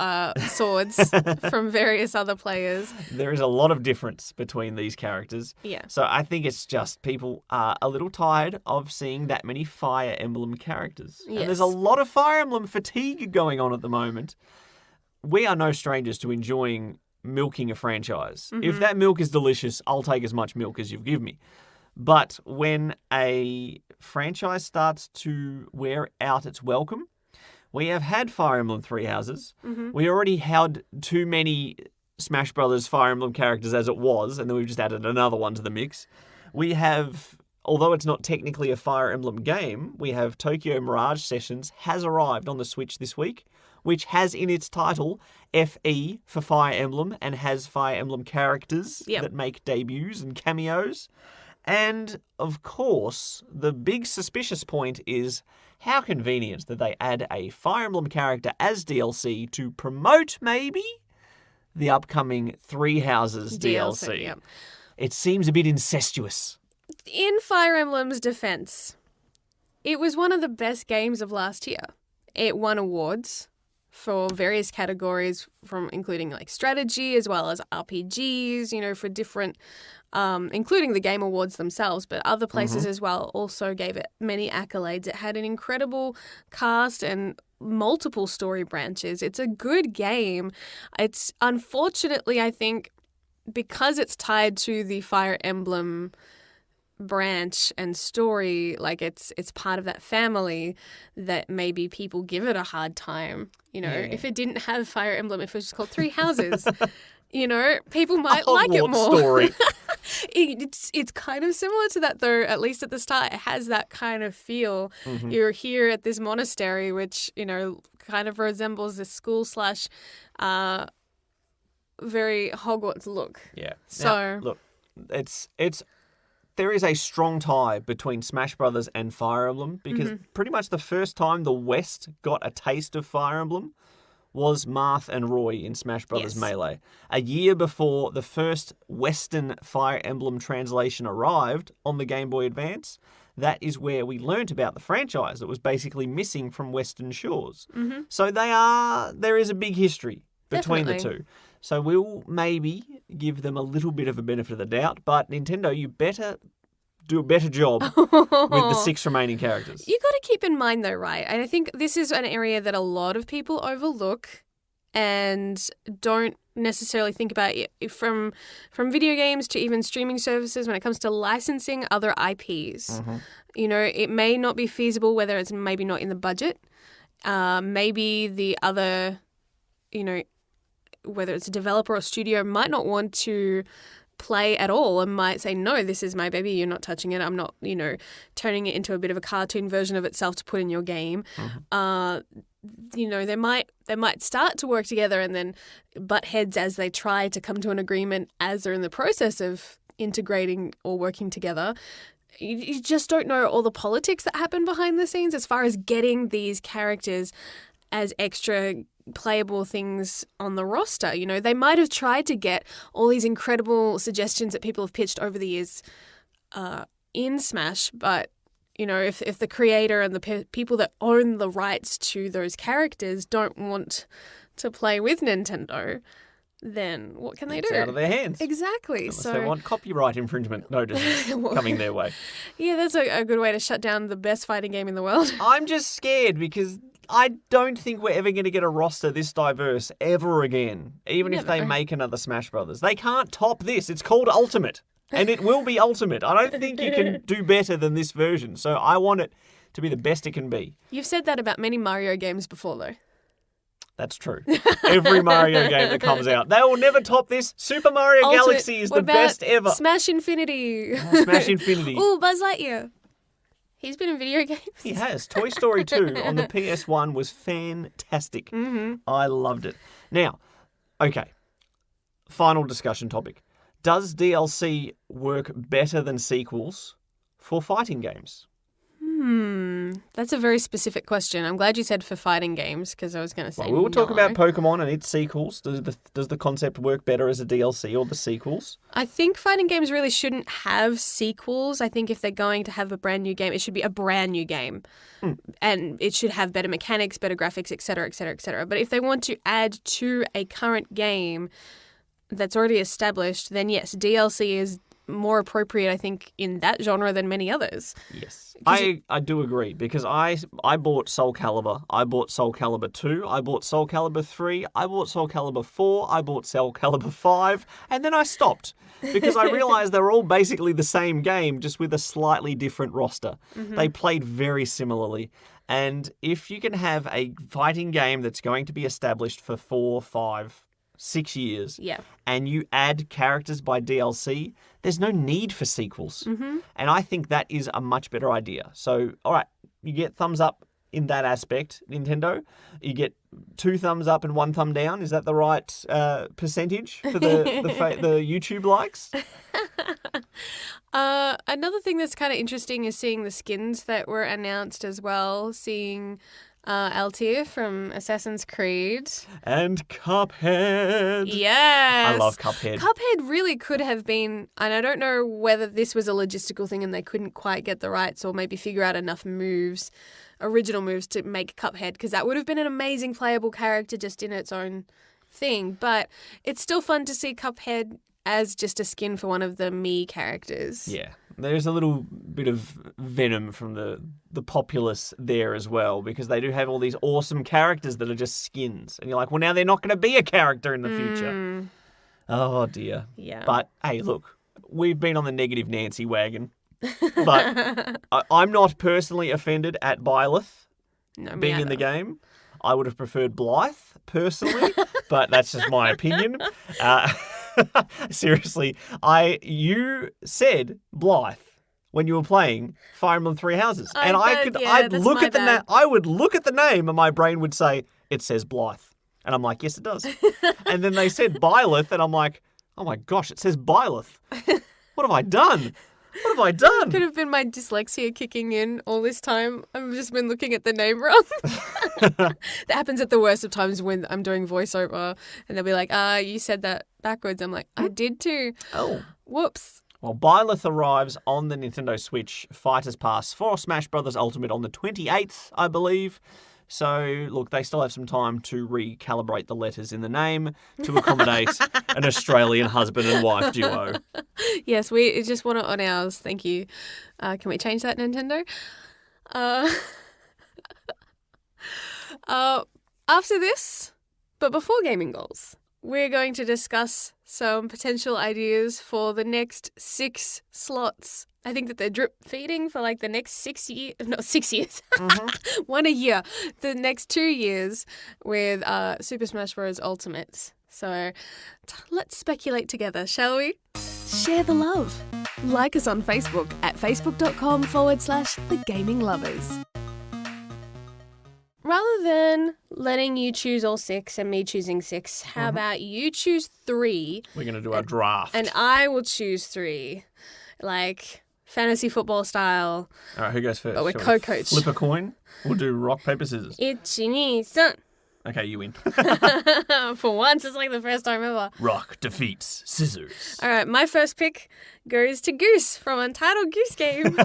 swords from various other players. There is a lot of difference between these characters. Yeah. So I think it's just people are a little tired of seeing that many Fire Emblem characters. Yes. And there's a lot of Fire Emblem fatigue going on at the moment. We are no strangers to enjoying milking a franchise. If that milk is delicious, I'll take as much milk as you've given me. But when a franchise starts to wear out its welcome, we have had Fire Emblem Three Houses. We already had too many Smash Brothers Fire Emblem characters as it was, and then we've just added another one to the mix. We have, although it's not technically a Fire Emblem game, we have Tokyo Mirage Sessions has arrived on the Switch this week, which has in its title FE for Fire Emblem and has Fire Emblem characters that make debuts and cameos. And, of course, the big suspicious point is how convenient that they add a Fire Emblem character as DLC to promote, maybe, the upcoming Three Houses DLC. Yep. It seems a bit incestuous. In Fire Emblem's defense, it was one of the best games of last year. It won awards for various categories, from including like strategy as well as RPGs, you know, for different, including the Game Awards themselves, but other places as well also gave it many accolades. It had an incredible cast and multiple story branches. It's a good game. It's unfortunately, I think, because it's tied to the Fire Emblem branch and story, like it's part of that family, that maybe people give it a hard time. You know, if it didn't have Fire Emblem, if it was just called Three Houses, you know, people might like it more. Story. It's kind of similar to that, though, at least at the start. It has that kind of feel. You're here at this monastery, which, you know, kind of resembles this school slash very Hogwarts look. Yeah. So, now, look, it's there is a strong tie between Smash Brothers and Fire Emblem, because pretty much the first time the West got a taste of Fire Emblem was Marth and Roy in Smash Brothers Melee. A year before the first Western Fire Emblem translation arrived on the Game Boy Advance, that is where we learnt about the franchise that was basically missing from Western shores. So there is a big history between the two. So we'll maybe give them a little bit of a benefit of the doubt, but Nintendo, you better do a better job with the 6 remaining characters. You got to keep in mind, though, right? And I think this is an area that a lot of people overlook and don't necessarily think about it, from video games to even streaming services when it comes to licensing other IPs. You know, it may not be feasible, whether it's maybe not in the budget. Maybe the other, you know, whether it's a developer or studio, might not want to play at all and might say, no, this is my baby, you're not touching it. I'm not, you know, turning it into a bit of a cartoon version of itself to put in your game. You know, they might start to work together and then butt heads as they try to come to an agreement as they're in the process of integrating or working together. You just don't know all the politics that happen behind the scenes as far as getting these characters as extra playable things on the roster. You know, they might have tried to get all these incredible suggestions that people have pitched over the years in Smash, but, you know, if the creator and the people that own the rights to those characters don't want to play with Nintendo, then what can they do? It's out of their hands. Exactly. Unless they want copyright infringement notices coming their way. Yeah, that's a good way to shut down the best fighting game in the world. I'm just scared because I don't think we're ever going to get a roster this diverse ever again, even if they make another Smash Brothers. They can't top this. It's called Ultimate, and it will be Ultimate. I don't think you can do better than this version, so I want it to be the best it can be. You've said that about many Mario games before, though. That's true. Every Mario game that comes out. They will never top this. Super Mario Ultimate. Galaxy is the best ever. Smash Infinity. Oh, Smash Infinity. Ooh, Buzz Lightyear. He's been in video games. He has. Toy Story 2 on the PS1 was fantastic. I loved it. Now, okay, final discussion topic. Does DLC work better than sequels for fighting games? That's a very specific question. I'm glad you said for fighting games, because I was going to say we will talk about Pokemon and its sequels. Does the concept work better as a DLC or the sequels? I think fighting games really shouldn't have sequels. I think if they're going to have a brand new game, it should be a brand new game. And it should have better mechanics, better graphics, et cetera, et cetera, et cetera. But if they want to add to a current game that's already established, then yes, DLC is more appropriate, I think, in that genre than many others. Yes. I do agree, because I bought Soul Calibur. I bought Soul Calibur 2. I bought Soul Calibur 3. I bought Soul Calibur 4. I bought Soul Calibur 5. And then I stopped because I realised they were all basically the same game, just with a slightly different roster. They played very similarly. And if you can have a fighting game that's going to be established for 4, 5, 6 years, and you add characters by DLC, there's no need for sequels. And I think that is a much better idea. So, all right, you get thumbs up in that aspect, Nintendo. You get 2 thumbs up and 1 thumb down. Is that the right percentage for the YouTube likes? Another thing that's kind of interesting is seeing the skins that were announced as well. Seeing Altair from Assassin's Creed. And Cuphead. Yes. I love Cuphead. Cuphead really could have been, and I don't know whether this was a logistical thing and they couldn't quite get the rights or maybe figure out enough moves, original moves to make Cuphead, because that would have been an amazing playable character just in its own thing. But it's still fun to see Cuphead as just a skin for one of the Mii characters. Yeah. There's a little bit of venom from the populace there as well, because they do have all these awesome characters that are just skins. And you're like, well, now they're not going to be a character in the future. Oh, dear. Yeah. But, hey, look, we've been on the negative Nancy wagon. But I'm not personally offended at Byleth being in the game. I would have preferred Blythe, personally, but that's just my opinion. Seriously, you said Blythe when you were playing Fire Emblem Three Houses, and I'd look at I would look at the name, and my brain would say it says Blythe, and I'm like, yes, it does. And then they said Byleth, and I'm like, oh my gosh, it says Byleth. What have I done? What have I done? Could have been my dyslexia kicking in all this time. I've just been looking at the name wrong. That happens at the worst of times when I'm doing voiceover and they'll be like, you said that backwards. I'm like, I did too. Oh. Whoops. Well, Byleth arrives on the Nintendo Switch Fighters Pass for Smash Bros. Ultimate on the 28th, I believe. So, look, they still have some time to recalibrate the letters in the name to accommodate an Australian husband and wife duo. Yes, we just want it on ours. Thank you. Can we change that, Nintendo? After this, but before gaming goals, we're going to discuss some potential ideas for the next 6 slots. I think that they're drip feeding for like the next 6 years, not 6 years, one a year, the next 2 years with Super Smash Bros. Ultimate. So let's speculate together, shall we? Share the love. Like us on Facebook at facebook.com/thegaminglovers. Rather than letting you choose all 6 and me choosing 6, how about you choose 3? We're going to do our draft. And I will choose 3. Like fantasy football style. All right, who goes first? But we're co-coach. Flip a coin? We'll do rock, paper, scissors. Ichi-ni-san. Okay, you win. For once, it's like the first time ever. Rock defeats scissors. All right, my first pick goes to Goose from Untitled Goose Game.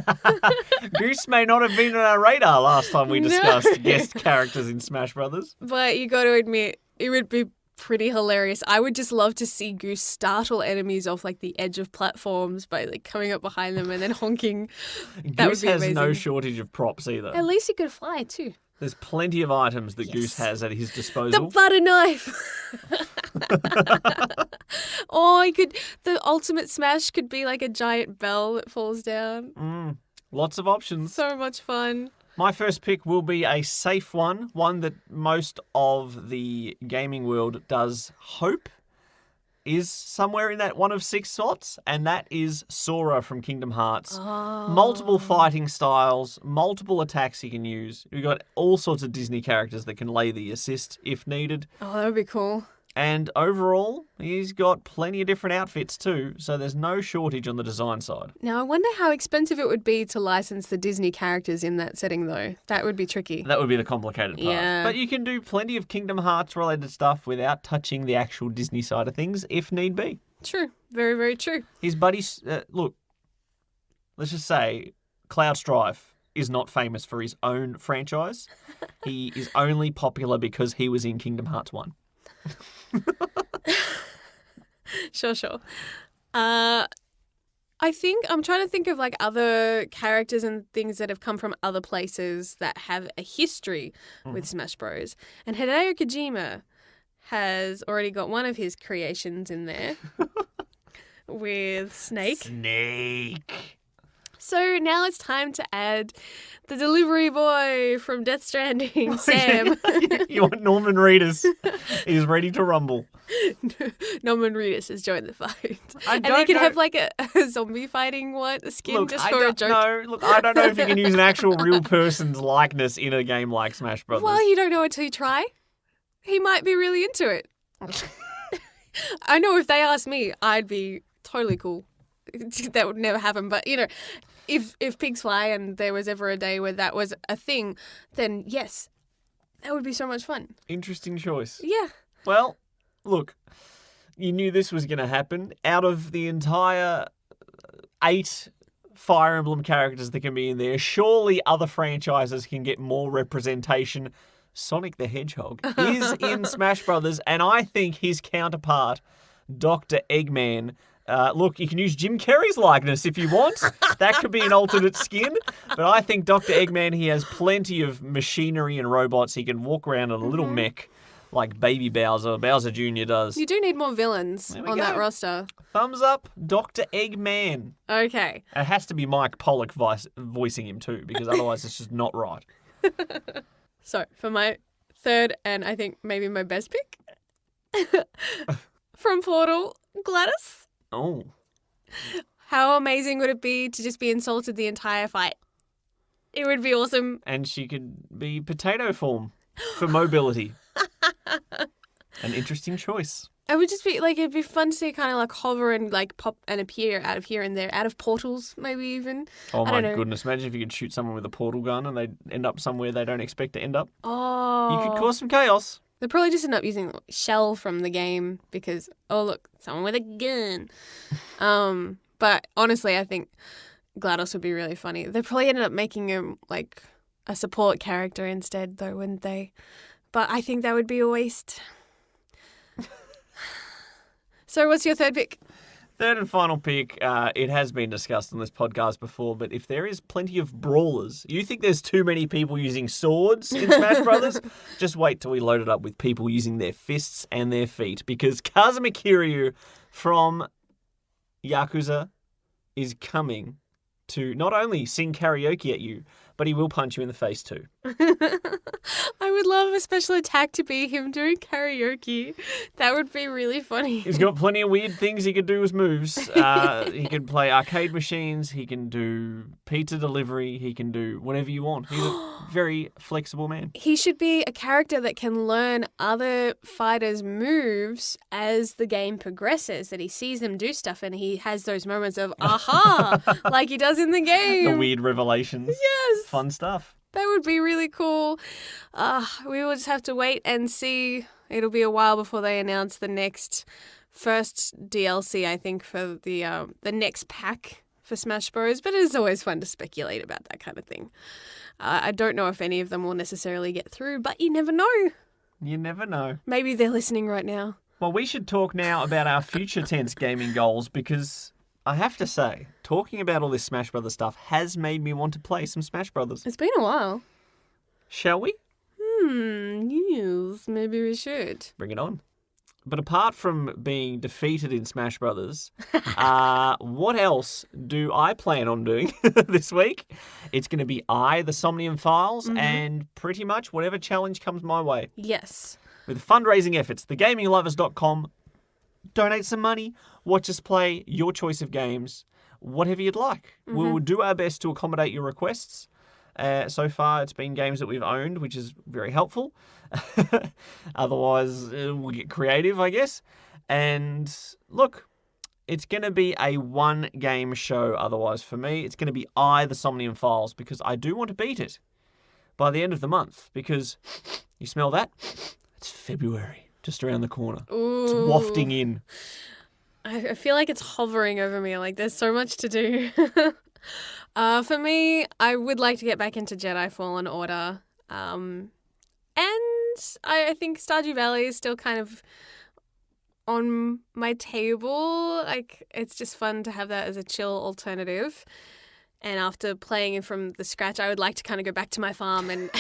Goose may not have been on our radar last time we discussed guest characters in Smash Brothers. But you got to admit, it would be pretty hilarious. I would just love to see Goose startle enemies off like the edge of platforms by like coming up behind them and then honking. That Goose would be has amazing. no shortage of props either. At least he could fly too. There's plenty of items that Goose has at his disposal. The butter knife. Or the ultimate smash could be like a giant bell that falls down. Lots of options. So much fun. My first pick will be a safe one that most of the gaming world does hope is somewhere in that one of 6 slots, and that is Sora from Kingdom Hearts. Multiple fighting styles, multiple attacks he can use. We've got all sorts of Disney characters that can lay the assist if needed. Oh, that would be cool. And overall, he's got plenty of different outfits too, so there's no shortage on the design side. Now, I wonder how expensive it would be to license the Disney characters in that setting, though. That would be tricky. That would be the complicated part. Yeah. But you can do plenty of Kingdom Hearts related stuff without touching the actual Disney side of things, if need be. True. Very, very true. His buddies, look, let's just say Cloud Strife is not famous for his own franchise. He is only popular because he was in Kingdom Hearts 1. Sure. I think I'm trying to think of like other characters and things that have come from other places that have a history with Smash Bros. And Hideo Kojima has already got one of his creations in there with Snake. So now it's time to add the delivery boy from Death Stranding, Sam. You want Norman Reedus. He's ready to rumble. Norman Reedus has joined the fight. And they can have like a zombie fighting skin just for a joke. No, look, I don't know if you can use an actual real person's likeness in a game like Smash Brothers. Well, you don't know until you try. He might be really into it. I know if they asked me, I'd be totally cool. That would never happen. But, if pigs fly and there was ever a day where that was a thing, then yes, that would be so much fun. Interesting choice. Yeah. Well, look, you knew this was going to happen. Out of the entire 8 Fire Emblem characters that can be in there, surely other franchises can get more representation. Sonic the Hedgehog is in Smash Brothers, and I think his counterpart, Dr. Eggman. Look, you can use Jim Carrey's likeness if you want. That could be an alternate skin. But I think Dr. Eggman, he has plenty of machinery and robots. He can walk around in a little mech like Baby Bowser Jr. does. You do need more villains on that roster. Thumbs up, Dr. Eggman. Okay. It has to be Mike Pollock voicing him too, because otherwise it's just not right. So, for my third and I think maybe my best pick, from Portal, Gladys. Oh. How amazing would it be to just be insulted the entire fight? It would be awesome. And she could be potato form for mobility. An interesting choice. It would just be it'd be fun to see kind of like hover and like pop and appear out of here and there, out of portals maybe even. Oh my goodness, imagine if you could shoot someone with a portal gun and they'd end up somewhere they don't expect to end up. Oh. You could cause some chaos. They'll probably just end up using Shell from the game because, oh look, someone with a gun. But honestly, I think GLaDOS would be really funny. They probably ended up making him like a support character instead though, wouldn't they? But I think that would be a waste. So what's your third pick? Third and final pick, it has been discussed on this podcast before, but if there is plenty of brawlers, you think there's too many people using swords in Smash Brothers? Just wait till we load it up with people using their fists and their feet, because Kazuma Kiryu from Yakuza is coming to not only sing karaoke at you, but he will punch you in the face too. I would love a special attack to be him doing karaoke. That would be really funny. He's got plenty of weird things he could do as moves. He can play arcade machines. He can do pizza delivery. He can do whatever you want. He's a very flexible man. He should be a character that can learn other fighters' moves as the game progresses, that he sees them do stuff and he has those moments of aha, like he does in the game. The weird revelations. Yes. Fun stuff. That would be really cool. We will just have to wait and see. It'll be a while before they announce the first DLC, I think, for the next pack for Smash Bros. But it is always fun to speculate about that kind of thing. I don't know if any of them will necessarily get through, but you never know. You never know. Maybe they're listening right now. Well, we should talk now about our future tense gaming goals, because I have to say, talking about all this Smash Brothers stuff has made me want to play some Smash Brothers. It's been a while. Shall we? Yes, maybe we should. Bring it on. But apart from being defeated in Smash Brothers, what else do I plan on doing this week? It's going to be the Somnium Files, and pretty much whatever challenge comes my way. Yes. With fundraising efforts, thegaminglovers.com. Donate some money, watch us play your choice of games, whatever you'd like. We will do our best to accommodate your requests. So far, it's been games that we've owned, which is very helpful. Otherwise, we'll get creative, I guess. And look, it's going to be a one-game show otherwise for me. It's going to be the Somnium Files, because I do want to beat it by the end of the month, because you smell that? It's February. Just around the corner. Ooh. It's wafting in. I feel like it's hovering over me. Like there's so much to do. For me, I would like to get back into Jedi Fallen Order. And I think Stardew Valley is still kind of on my table. Like, it's just fun to have that as a chill alternative. And after playing it from the scratch, I would like to kind of go back to my farm and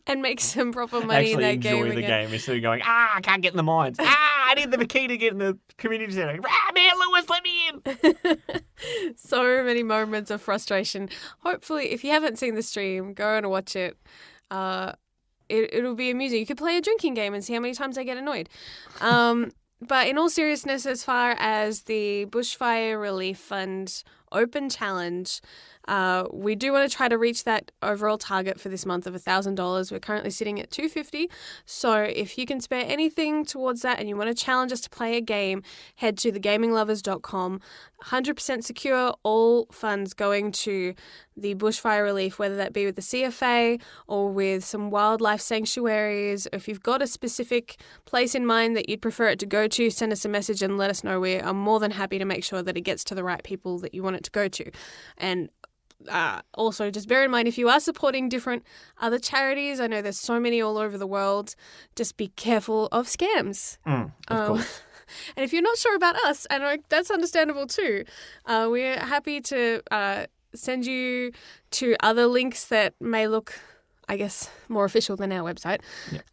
and make some proper money in that game. Actually enjoy the game instead of going, I can't get in the mines. I need the key to get in the community centre. Man, Lewis, let me in. So many moments of frustration. Hopefully, if you haven't seen the stream, go and watch it. It'll be amusing. You could play a drinking game and see how many times I get annoyed. But in all seriousness, as far as the Bushfire Relief Fund Open Challenge, we do want to try to reach that overall target for this month of $1,000. We're currently sitting at $250. So if you can spare anything towards that and you want to challenge us to play a game, head to thegaminglovers.com. 100% secure, all funds going to the bushfire relief, whether that be with the CFA or with some wildlife sanctuaries. If you've got a specific place in mind that you'd prefer it to go to, send us a message and let us know. We are more than happy to make sure that it gets to the right people that you want it to go to. And also, just bear in mind, if you are supporting different other charities, I know there's so many all over the world, just be careful of scams. Of course. And if you're not sure about us, and that's understandable too, we're happy to send you to other links that may look, I guess, more official than our website. Yep.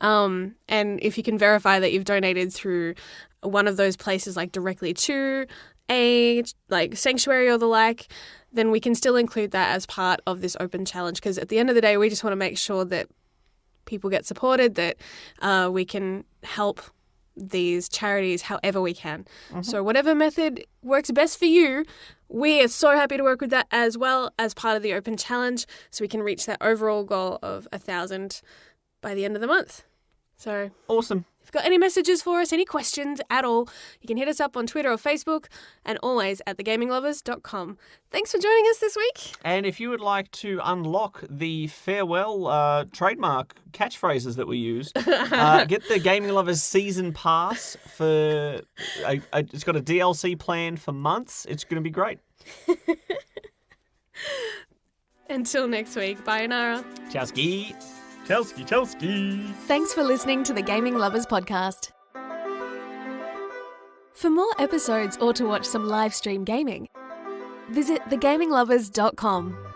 And if you can verify that you've donated through one of those places, like directly to a sanctuary or the like, then we can still include that as part of this open challenge, because at the end of the day, we just want to make sure that people get supported, that we can help these charities however we can. Mm-hmm. So whatever method works best for you, we are so happy to work with that as well as part of the open challenge, so we can reach that overall goal of 1,000 by the end of the month. So awesome. If you've got any messages for us, any questions at all, you can hit us up on Twitter or Facebook, and always at thegaminglovers.com. Thanks for joining us this week. And if you would like to unlock the farewell trademark catchphrases that we use, get the Gaming Lovers Season Pass for... it's got a DLC plan for months. It's going to be great. Until next week. Bye, Nara. Chelsky. Chelsky. Thanks for listening to the Gaming Lovers podcast. For more episodes or to watch some live stream gaming, visit thegaminglovers.com.